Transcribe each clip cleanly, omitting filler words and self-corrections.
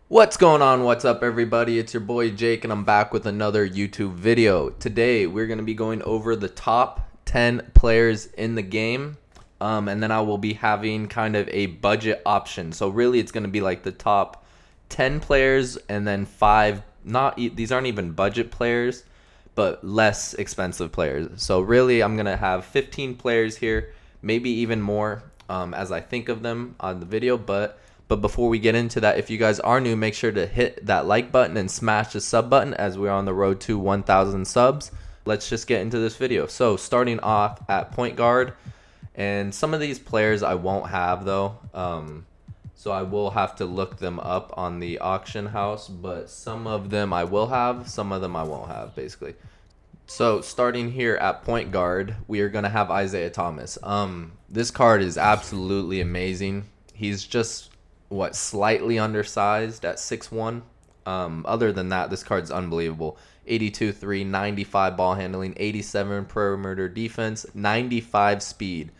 What's going on? What's up, everybody? It's your boy Jake, and I'm back with another YouTube video. Today, we're going to be going over the top 10 players in the game, and then I will be having kind of a budget option. So really, it's going to be like the top 10 players, and then five. These aren't even budget players, but less expensive players. So really, I'm going to have 15 players here, maybe even more, as I think of them on the video, but before we get into that, if you guys are new, make sure to hit that like button and smash the sub button as we're on the road to 1,000 subs. Let's just get into this video. So starting off at point guard, and some of these players I won't have though. So I will have to look them up on the auction house, but some of them I will have, some of them I won't have, basically. So starting here at point guard, we are gonna have Isaiah Thomas. This card is absolutely amazing. He's just slightly undersized at 6'1". Other than that, this card's unbelievable. 82-3, 95 ball handling, 87 perimeter defense, 95 speed.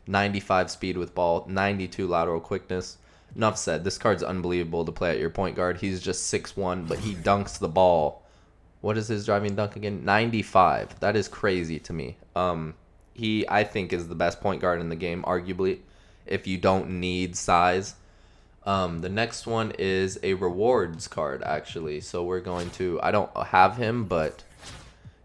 95 speed with ball, 92 lateral quickness. Enough said. This card's unbelievable to play at your point guard. He's just 6'1", but he dunks the ball. What is his driving dunk again? 95. That is crazy to me. He, I think, is the best point guard in the game, arguably, if you don't need size. The next one is a rewards card, actually. So we're going to, I don't have him, but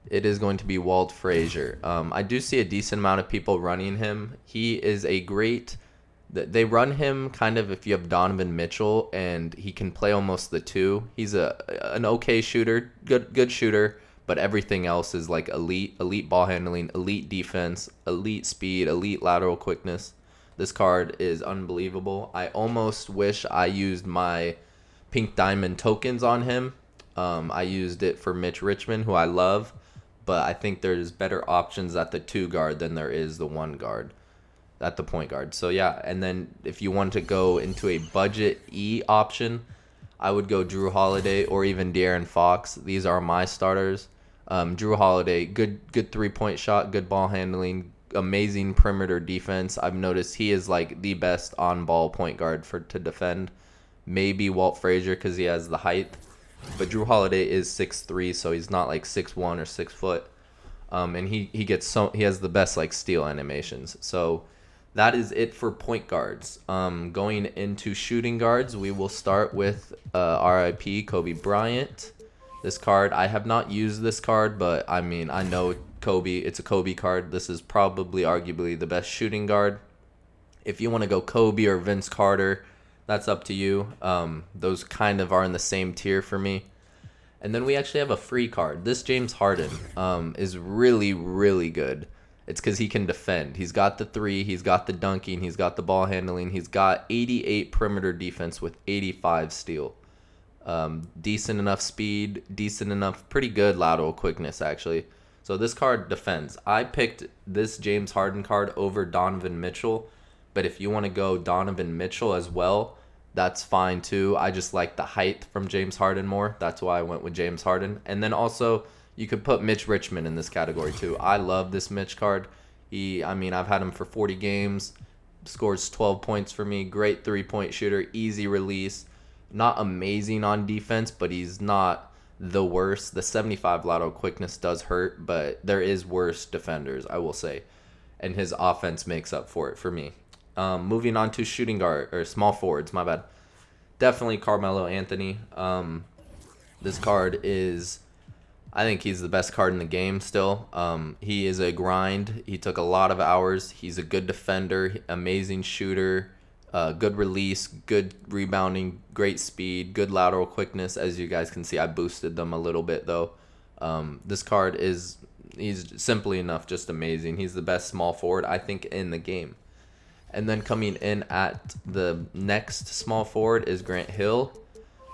it is going to be Walt Frazier. I do see a decent amount of people running him. He is a great, they run him kind of if you have Donovan Mitchell, and he can play almost the two. He's an okay shooter, good shooter, but everything else is like elite ball handling, elite defense, elite speed, elite lateral quickness. This card is unbelievable. I almost wish I used my pink diamond tokens on him. I used it for Mitch Richmond, who I love, but I think there's better options at the 2 guard than there is the 1 guard at the point guard. So yeah, and then if you want to go into a budget E option, I would go Drew Holiday or even De'Aaron Fox. These are my starters. Drew Holiday, good 3-point shot, good ball handling, amazing perimeter defense. I've noticed he is like the best on-ball point guard to defend. Maybe Walt Frazier because he has the height, but Drew Holiday is 6'3", so he's not like 6'1" or 6 foot. And he has the best like steal animations. So that is it for point guards. Going into shooting guards, we will start with RIP Kobe Bryant. This card, I have not used this card, but I mean, I know Kobe. It's a Kobe card. This is probably arguably the best shooting guard. If you want to go Kobe or Vince Carter, that's up to you. Those kind of are in the same tier for me. And then we actually have a free card. This James Harden is really, really good. It's because he can defend. He's got the 3, he's got the dunking, he's got the ball handling, he's got 88 perimeter defense with 85 steal. Decent enough speed, decent enough, pretty good lateral quickness, actually. So this card defends. I picked this James Harden card over Donovan Mitchell, but if you want to go Donovan Mitchell as well, that's fine too. I just like the height from James Harden more. That's why I went with James Harden. And then also, you could put Mitch Richmond in this category too. I love this Mitch card. I've had him for 40 games, scores 12 points for me, great 3-point shooter, easy release. Not amazing on defense, but he's not the worst. The 75 lateral quickness does hurt, but there is worse defenders, I will say. And his offense makes up for it for me. Moving on to shooting guard, or small forwards, my bad. Definitely Carmelo Anthony. This card is, I think he's the best card in the game still. He is a grind. He took a lot of hours. He's a good defender, amazing shooter. Good release, good rebounding, great speed, good lateral quickness. As you guys can see, I boosted them a little bit though. This card he's simply enough just amazing. He's the best small forward, I think, in the game. And then coming in at the next small forward is Grant Hill.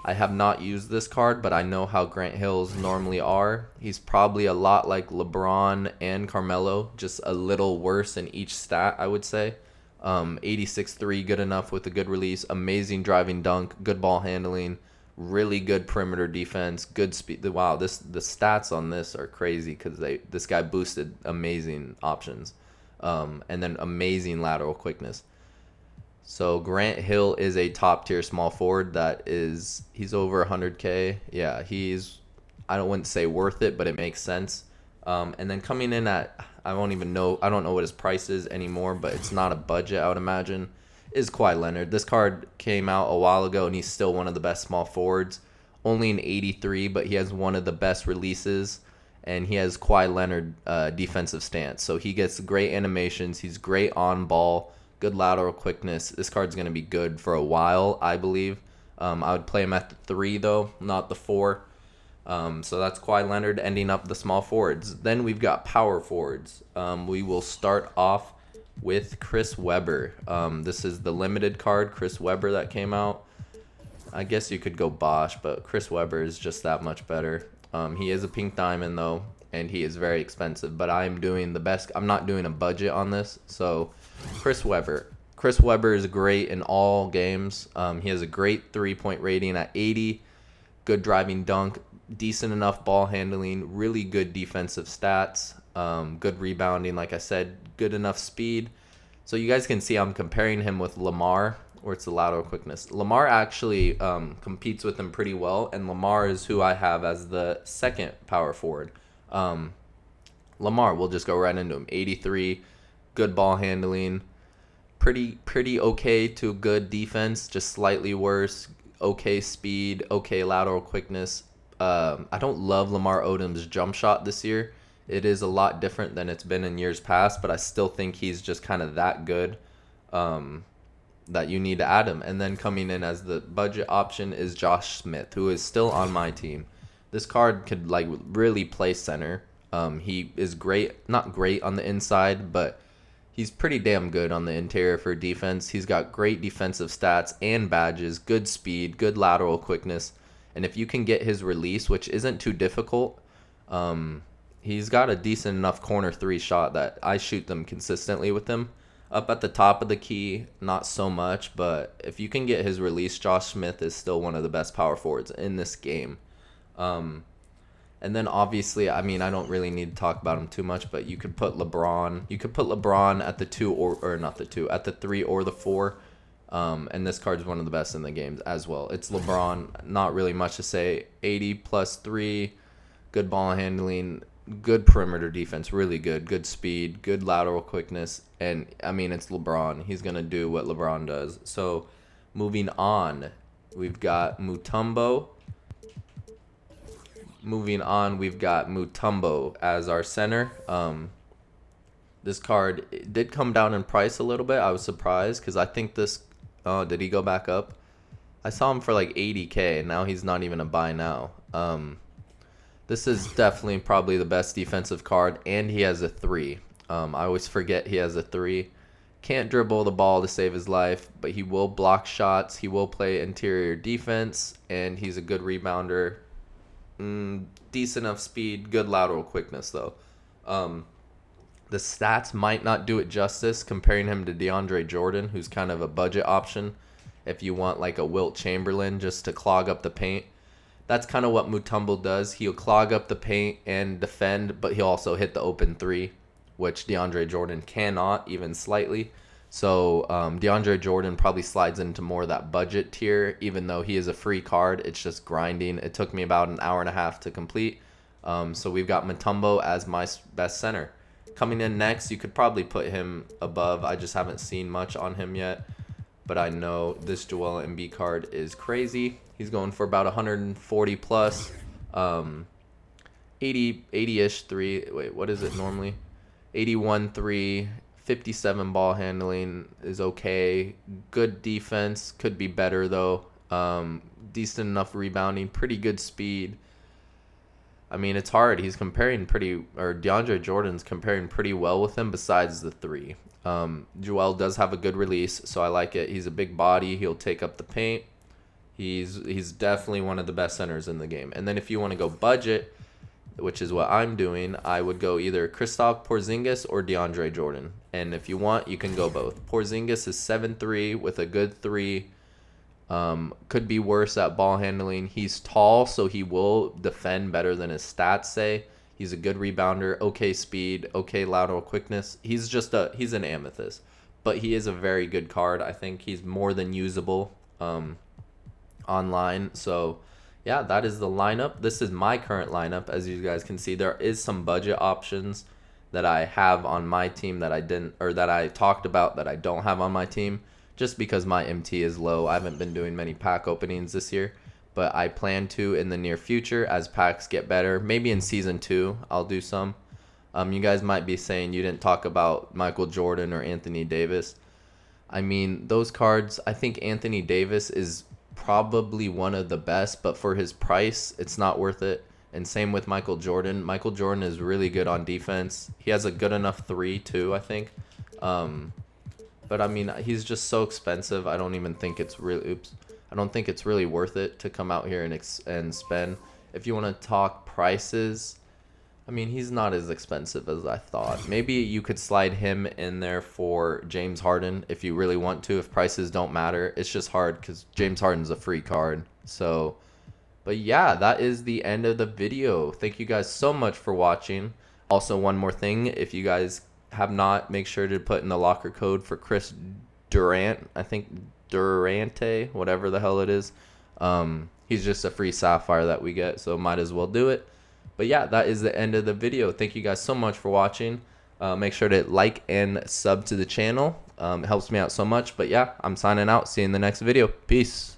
I have not used this card, but I know how Grant Hills normally are. He's probably a lot like LeBron and Carmelo, just a little worse in each stat, I would say. 86-3, good enough with a good release, amazing driving dunk, good ball handling, really good perimeter defense, good speed. Wow, the stats on this are crazy because this guy boosted amazing options, and then amazing lateral quickness. So Grant Hill is a top tier small forward he's over 100K. Yeah, I don't wouldn't say worth it, but it makes sense. And then coming in at I don't know what his price is anymore, but it's not a budget, I would imagine, is Kawhi Leonard. This card came out a while ago and he's still one of the best small forwards. Only an 83, but he has one of the best releases, and he has Kawhi Leonard defensive stance. So he gets great animations. He's great on ball, good lateral quickness. This card's going to be good for a while, I believe. I would play him at the 3, though, not the 4. So that's Kawhi Leonard ending up the small forwards. Then we've got power forwards. We will start off with Chris Webber. This is the limited card, Chris Webber, that came out. I guess you could go Bosch, but Chris Webber is just that much better. He is a pink diamond, though, and he is very expensive. But I'm doing the best. I'm not doing a budget on this. So Chris Webber. Chris Webber is great in all games. He has a great 3-point rating at 80. Good driving dunk. Decent enough ball handling. Really good defensive stats. Good rebounding, like I said. Good enough speed. So you guys can see I'm comparing him with Lamar, or it's the lateral quickness. Lamar actually competes with him pretty well, and Lamar is who I have as the second power forward. Lamar, we'll just go right into him. 83, good ball handling, pretty okay to good defense, just slightly worse. Okay speed, okay lateral quickness. I don't love Lamar Odom's jump shot this year. It is a lot different than it's been in years past, but I still think he's just kind of that good. That you need to add him. And then coming in as the budget option is Josh Smith, who is still on my team. This card could really play center. He is not great on the inside, but he's pretty damn good on the interior for defense. He's got great defensive stats and badges, good speed, good lateral quickness. And if you can get his release, which isn't too difficult, he's got a decent enough corner 3 shot that I shoot them consistently with him. Up at the top of the key, not so much, but if you can get his release, Josh Smith is still one of the best power forwards in this game. And then obviously, I don't really need to talk about him too much, but you could put LeBron. You could put LeBron at the 2 or not the 2, at the 3 or the 4. And this card is one of the best in the game as well. It's LeBron, not really much to say. 80 plus 3, good ball handling, good perimeter defense, really good speed, good lateral quickness, and it's LeBron. He's gonna do what LeBron does. So moving on, we've got Mutumbo. We've got Mutumbo as our center. This card did come down in price a little bit. I was surprised because I think this. Oh, did he go back up? I saw him for like 80K, and now he's not even a buy now. This is definitely probably the best defensive card, and he has a 3. I always forget he has a 3. Can't dribble the ball to save his life, but he will block shots. He will play interior defense, and he's a good rebounder. Decent enough speed, good lateral quickness, though. The stats might not do it justice comparing him to DeAndre Jordan, who's kind of a budget option if you want like a Wilt Chamberlain just to clog up the paint. That's kind of what Mutumbo does. He'll clog up the paint and defend, but he'll also hit the open 3, which DeAndre Jordan cannot, even slightly. So DeAndre Jordan probably slides into more of that budget tier, even though he is a free card. It's just grinding. It took me about an hour and a half to complete. So we've got Mutumbo as my best center. Coming in next, you could probably put him above. I just haven't seen much on him yet, but I know this Joel Embiid card is crazy. He's going for about 140 plus, 80-ish 3. Wait, what is it normally? 81 3, 57 ball handling is okay. Good defense, could be better though. Decent enough rebounding, pretty good speed. It's hard. He's DeAndre Jordan's comparing pretty well with him besides the 3. Joel does have a good release, so I like it. He's a big body. He'll take up the paint. He's definitely one of the best centers in the game. And then if you want to go budget, which is what I'm doing, I would go either Kristaps Porzingis or DeAndre Jordan. And if you want, you can go both. Porzingis is 7'3" with a good 3. Could be worse at ball handling. He's tall, so he will defend better than his stats say. He's a good rebounder, okay speed, okay lateral quickness. He's an amethyst. but he is a very good card. I think he's more than usable online. So yeah, that is the lineup. This is my current lineup. As you guys can see, there is some budget options that I have on my team that I didn't, or that I talked about that I don't have on my team, just because my MT is low. I haven't been doing many pack openings this year, but I plan to in the near future as packs get better. Maybe in season 2 I'll do some. You guys might be saying you didn't talk about Michael Jordan or Anthony Davis. I mean, those cards, I think Anthony Davis is probably one of the best, but for his price, it's not worth it. And same with Michael Jordan. Michael Jordan is really good on defense. He has a good enough 3 too, I think. But I mean, he's just so expensive. I don't even think it's really. I don't think it's really worth it to come out here and spend. If you want to talk prices, I mean, he's not as expensive as I thought. Maybe you could slide him in there for James Harden if you really want to, if prices don't matter. It's just hard because James Harden's a free card. So, but yeah, that is the end of the video. Thank you guys so much for watching. Also, one more thing, if you guys have not, make sure to put in the locker code for Chris Durant. I think Durante, whatever the hell it is. He's just a free sapphire that we get, so might as well do it. But yeah, that is the end of the video. Thank you guys so much for watching. Make sure to like and sub to the channel. It helps me out so much. But yeah, I'm signing out. See you in the next video. Peace.